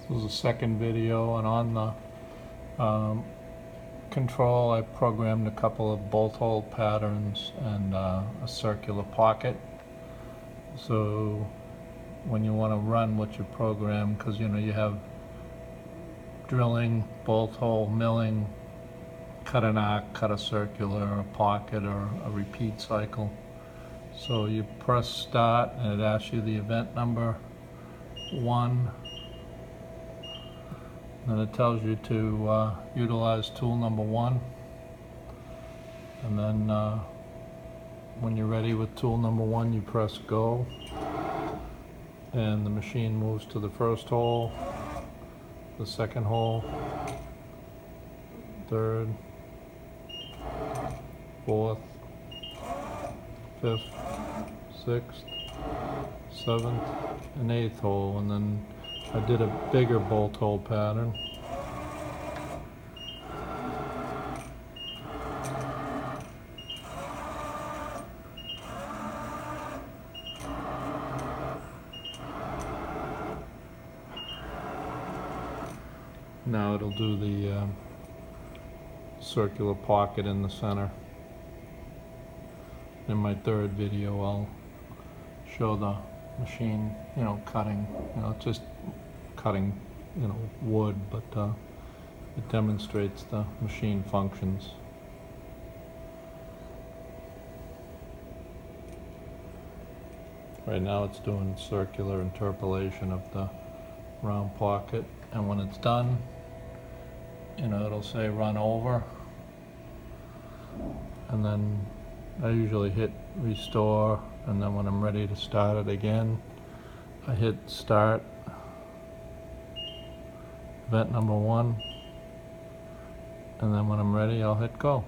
This is the second video, and on the control I programmed a couple of bolt hole patterns and a circular pocket. So when you want to run what you program, because you know you have drilling, bolt hole, milling, cut an arc, cut a circular, a pocket, or a repeat cycle. So you press start and it asks you the event number 1. Then it tells you to utilize tool number 1. And then when you're ready with tool number 1, you press go. And the machine moves to the first hole, the second hole, third, fourth, fifth, sixth, seventh, and eighth hole. And then I did a bigger bolt hole pattern. Now it'll do the circular pocket in the center. In my third video I'll show the machine, cutting, just cutting, wood, but it demonstrates the machine functions. Right now it's doing circular interpolation of the round pocket, and when it's done, it'll say run over, and then I usually hit restore, and then when I'm ready to start it again, I hit start, event number 1, and then when I'm ready I'll hit go.